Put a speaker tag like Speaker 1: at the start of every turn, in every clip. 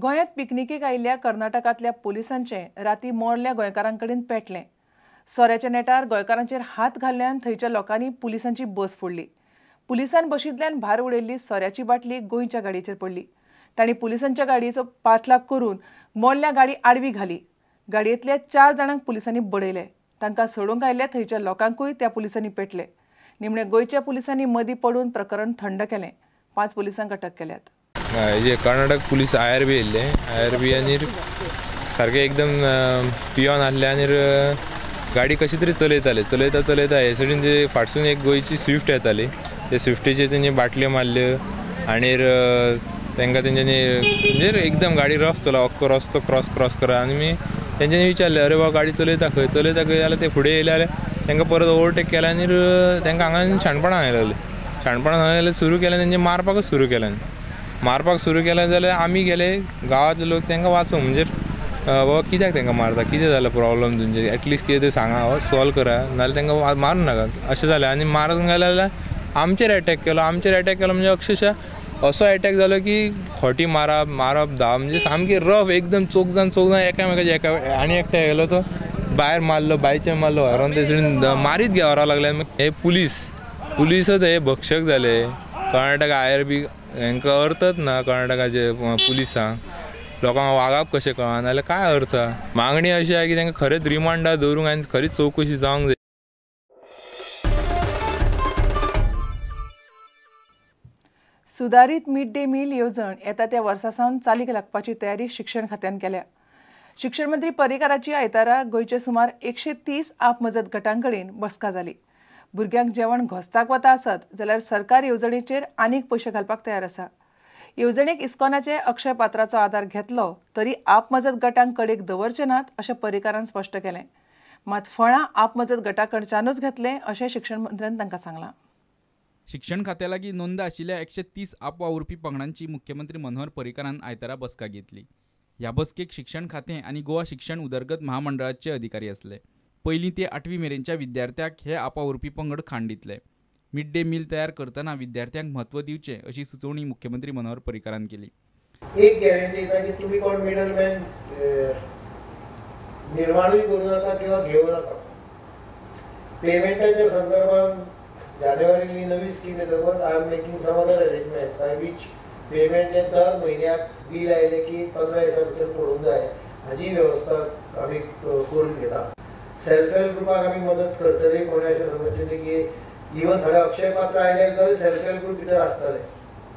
Speaker 1: गोंयांत पिकनिकेक आयिल्ल्या कर्नाटकांतल्या पुलिसांचे राती मोडल्या गोंयकारांकडेन पेटलें। सोऱ्याच्या नेटार गोंयकारांचेर हात घाल्ल्यान थंयच्या लोकांनी पुलिसांची बस फोडली। पुलिसान बशींतल्यान भायर उडयल्ली सोऱ्याची बाटली गोंयच्या गाडयेचेर पडली। तांणी पुलिसांच्या गाडयेचो पाठलाग करून मोडल्या गाडी आडवी घाली। गाडयेंतल्या 4 जाणांक पुलिसांनी बडयले। तांकां सोडूंक आयिल्ल्या थंयच्या लोकांकूय त्या पुलिसांनी पेटले। निमणे गोंयच्या पुलिसांनी मदीं पडून प्रकरण थंड केलें। 5 पुलिसांक अटक केल्यात।
Speaker 2: जे कर्नाटक पुलीस IRB येयल्ले IRB आनी सारके एकदम पियोन आसले आनी गाडी कशी तरी चलयता हे सायडीन ते फाटसून एक गोंयची स्विफ्ट येताली। ते स्विफ्टीचेर तेंचे बाटल्यो मारल्यो आनी तांकां तेंच्यांनी म्हणजे एकदम गाडी रफ चला अख्खो रस्तो क्रॉस करा आनी तेंच्यांनी विचारलें अरे बाबा गाडी चलयता खंय जाल्यार ते फुडें येयले जाल्यार तांकां परत ओवरटेक केलें आनी तांकां हांगा शाणपणां सांगलें सुरू केलें तेंचे मारपाकूच सुरू केलें जाल्यार आमी गेले गांवांतले लोक तांकां वाचूंक म्हणजे बाबा कित्याक तांकां मारता कितें जालें प्रॉब्लम तुमचें एटलिस्ट कितें तें सांगा सॉल्व करा नाजाल्यार तांकां मारूं नाका अशें जालें आनी मारूंक गेले जाल्यार आमचेर अटॅक केलो म्हणजे अक्षरशः असो अटॅक जालो की खोटी मारप धा म्हणजे सामकी रफ एकदम चोग जावन एकामेकाचे आनी एकट्या गेलो तो भायर मारलो बायचें मारलो व्हरोन ते सायडीन मारीत घे व्हरपाक लागले। हे पुलीसच हे भक्षक जाले। कर्नाटक IRB हांकां अर्थच ना कर्नाटकाचे पुलिसांक लोकांक वागप कशें कळना नाल्यार काय अर्थ मागणी अशी आहे की तांकां खरेंच रिमांडार दवरूंक आनी खरीच चवकशी जावंक जाय।
Speaker 1: सुदारीत मिड डे मील येवजण येता त्या वर्सा सावन चालीक लागपाची तयारी शिक्षण खात्यान केल्या। शिक्षण मंत्री पर्रीकाराची आयतारा गोंयचे सुमार 130 आपमजत गटांकडेन बसका जाली। भुरग्यांक जेवण घोस्ताक वता आसत जाल्यार सरकार येवजणेचेर आनीक पयशे घालपाक तयार आसा। येवजणेक इस्कॉनाचे अक्षय पात्राचो आदार घेतलो तरी आपमजत गटांक कडेक दवरचे नात अशें पर्रीकारान स्पश्ट केलें। मात फळां आपमजत गटा कडच्यानूच घेतले अशें शिक्षण मंत्र्यान तांकां सांगलां।
Speaker 3: शिक्षण खात्या लागीं नोंद आशिल्ल्या 130 आपवावुरपी पंगडांची मुख्यमंत्री मनोहर पर्रीकारान आयतारा बसका घेतली। ह्या बसकेक शिक्षण खातें आनी गोवा शिक्षण उदरगत महामंडळाचे अधिकारी आसले। पयलीं ते 8वी मेरेनच्या विद्यार्थ्यांक हे आपवावुरपी पंगड खाण दितले। मिड डे मील तयार करतना विद्यार्थ्यांक म्हत्व दिवचें अशी सुचोवणी मुख्यमंत्री मनोहर पर्रीकारान केली।
Speaker 4: एक गॅरंटी येता की तुम्ही कोण मिडलमॅन निर्माणूय करूं नाका किंवा घेवं नाका। पेमेंटाच्या संदर्भात जानेवारी नवी स्कीम येतकच I am making some other arrangement by which payment दर म्हयन्याक बील आयले की 15 दिसां भितर पडूंक जाय हाची वेवस्था आमी करून घेता। सेल्फ हेल्प ग्रुपाक आमी मदत करतले कोणी अशें समजतले की इवन थोडे अक्षय पात्र आयले जाल्यार सेल्फ हेल्प ग्रुप भितर आसतले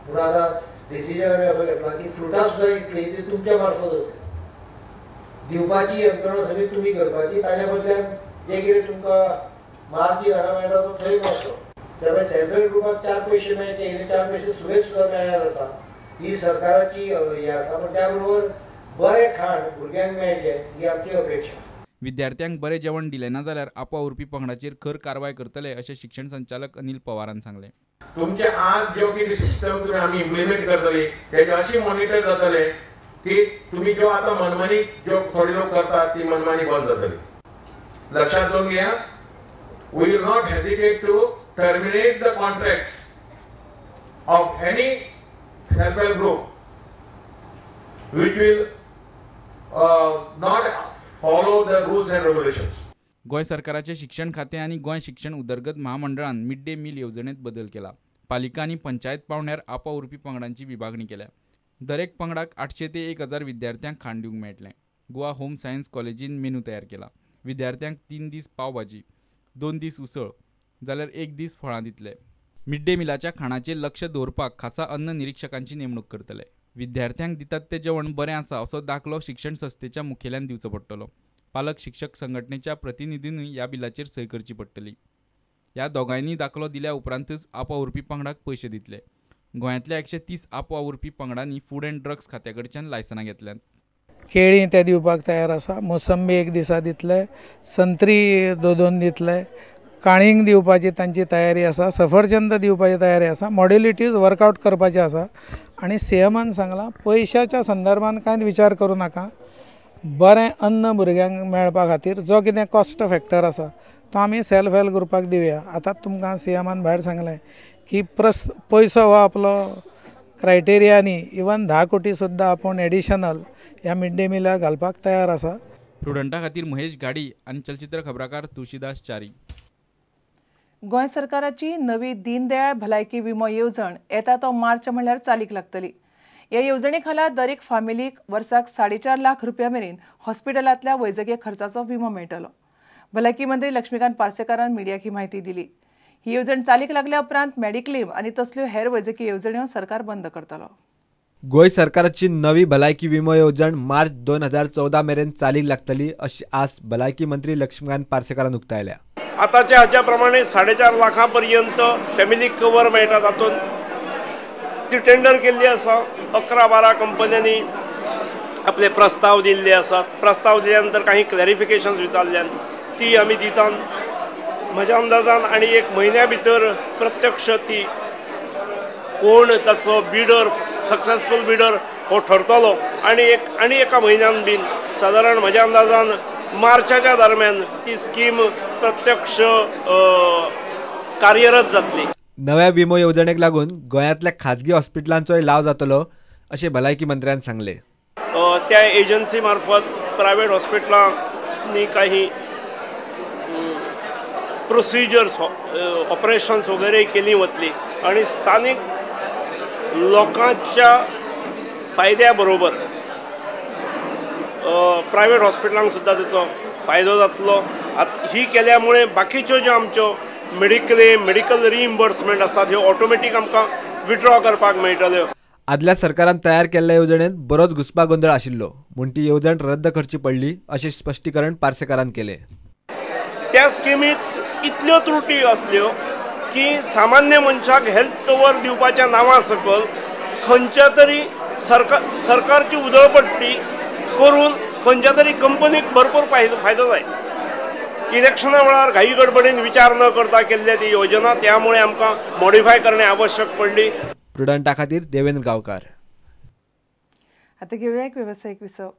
Speaker 4: पूण आतां डिसिजन आमी असो घेतला की फ्रुटां सुद्दां इतली ती तुमच्या मार्फत वतली दिवपाची यंत्रणा सगळी तुमी करपाची ताज्या बदल्यान जे कितें तुमकां मार्जीन हांगा मेळटा तो थंय मेळटलो। त्यामुळे सेल्फ हेल्प ग्रुपाक 4 पयशे मेळचे हे 4 पयशे सुबेज सुद्दां मेळ्ळ्या जाता ही सरकाराची हे आसा पण त्या बरोबर बरें खाण भुरग्यांक मेळचें ही आमची अपेक्षा।
Speaker 3: विद्यार्थ्यांक बरें जेवण दिलें ना जाल्यार आपवावुरपी पंगडाचेर खर कारवाय करतले अशें शिक्षण संचालक अनिल पवारान सांगलें।
Speaker 5: तुमचे आज जो कितें सिस्टम तुमी आमी इम्प्लिमेंट करतले तेजे अशें मॉनिटर जातले की तुमी जो आतां मनमानी जो थोडे लोक करतात ती मनमानी बंद जातली। लक्षात दवरून घेया we will not hesitate to terminate the contract of any self-help group which will not follow the rules and regulations.
Speaker 3: Goa सरकाराचे शिक्षण खातें आनी गोंय शिक्षण उदरगत महामंडळान मिड डे मील येवजणेंत बदल केला। पालिका आनी पंचायत पावंड्यार आपवावुरपी पंगडांची विभागणी केल्या। दरेक पंगडाक 800 ते 1000 विद्यार्थ्यांक खाण दिवंक मेळटलें। गोवा होम सायन्स कॉलेजीन मेनू तयार केला। विद्यार्थ्यांक 3 दीस पाव भाजी 2 दीस उसळ जाल्यार 1 दीस फळां दितले। मिड डे मिलाच्या खाणाचेर लक्ष दवरपाक खासा अन्न निरीक्षकांची नेमणूक करतले। विद्यार्थ्यांक दितात ते जेवण बरें आसा असो दाखलो शिक्षण संस्थेच्या मुखेल्यान दिवचो पडटलो। पालक शिक्षक संघटनेच्या प्रतिनिधींनी ह्या बिलाचेर सय करची पडटली। ह्या दोगांयनी दाखलो दिल्या उपरांतच आपवावुरपी पंगडाक पयशे दितले। गोंयांतल्या 130 आपवावुरपी पंगडांनी फूड एंड ड्रग्स खात्या कडच्यान लायसनां घेतल्यात।
Speaker 6: केळी ते दिवपाक तयार आसा। मोसंबी 1 दिसा दितले, संत्री 2 दितले, काळींग दिवपाची तांची तयारी आसा, सफरचंद दिवपाची तयारी आसा। मॉड्युलिटीज वर्कआउट करपाचे आसा आनी सीएमान सांगलां पयशाच्या संदर्भान कांयच विचार करूं नाका। बरें अन्न भुरग्यांक मेळपा खातीर जो कितें कॉस्ट फॅक्टर आसा तो आमी सेल्फ हेल्प ग्रुपाक दिवया। आतां तुमकां सीएमान भायर सांगलें की पयसो हो आपलो क्रायटेरियांनी इवन 10 कोटी सुद्दां आपूण एडिशनल ह्या मिड डे मिलाक घालपाक तयार आसा.
Speaker 3: प्रुडंटा खातीर महेश गाडी आनी चलचित्र खबराकार तुळशीदास च्यारी.
Speaker 1: गोंय सरकाराची नवी दीनदयाळ भलायकी विमो येवजण येता तो मार्च म्हणल्यार चालीक लागतली. ह्या येवजणे खाला दर एक फामिलीक वर्साक 4.5 लाख रुपया मेरेन हॉस्पिटलांतल्या वैजकी खर्चाचो विमो मेळटलो. भलायकी मंत्री लक्ष्मीकांत पार्सेकारान मिडियाक ही म्हायती दिली. ही येवजण चालीक लागल्या उपरांत मेडिक्लेम आनी तसल्यो हेर वैजकी येवजण्यो सरकार बंद करतलो.
Speaker 7: गोंय सरकाराची नवी भलायकी विमो येवजण मार्च 2014 मेरेन चालीक लागतली अशी आस भलायकी मंत्री लक्ष्मीकांत पार्सेकारान उक्तायल्या.
Speaker 8: आताच्या हाच्या प्रमाणे 4.5 लाखांपर्यंत फॅमिली कवर मेळटा. तातूंत ती टेंडर केल्ली आसा. 11-12 कंपन्यांनी आपले प्रस्ताव दिल्ले आसात. प्रस्ताव दिल्या नंतर काही क्लॅरिफिकेशन्स विचारल्यान ती आमी दितात. म्हज्या अंदाजान आनी 1 म्हयन्या भितर प्रत्यक्ष ती कोण ताचो बिडर सक्सेसफूल बिडर हो ठरतलो आनी एका म्हयन्यान बीन सादारण म्हज्या अंदाजान मार्चाच्या दरम्यान ती स्कीम प्रत्यक्ष कार्यरत जातली.
Speaker 7: नव्या विमो येवजणेक लागून गोंयांतल्या खाजगी हॉस्पिटलांचोय लाव जातलो अशें भलायकी मंत्र्यान सांगले.
Speaker 8: त्या एजन्सी मार्फत प्रायवेट हॉस्पिटलांनी काही प्रोसिजर्स ऑपरेशन्स वगैरे केली वतली आणि स्थानिक लोकांच्या फायद्या बरोबर प्रायवेट हॉस्पिटलांक सुद्दां ताचो फायदो जातलो. ही केल्यामुळे बाकीच्यो ज्यो आमच्यो मेडिकल रिइम्बर्समेंट आसात ह्यो ऑटोमॅटीक आमकां विथड्रॉ करपाक मेळटल्यो.
Speaker 7: आदल्या सरकारान तयार केल्ल्या येवजणेंत बरोच घुसपागोंदळ आशिल्लो म्हूण ती येवजण रद्द करची पडली अशें स्पश्टीकरण पार्सेकारान केलें.
Speaker 8: त्या स्किमींत इतल्यो त्रुटी आसल्यो की सामान्य मनशाक हेल्थ कवर दिवपाच्या नांवा सकल खंयच्या तरी सरकारची उधळपट्टी करून खंयच्या तरी कंपनीक भरपूर फायदो जाय. इलेक्शना वेळार घाई गडबडीन विचार न करता केल्ल्या ती योजना त्यामुळे आमकां मॉडिफाय करणे आवश्यक पडली.
Speaker 7: प्रुडंटा खातीर देवेंद्र गांवकार.
Speaker 1: आता घेऊया एक व्यावसायिक विसव.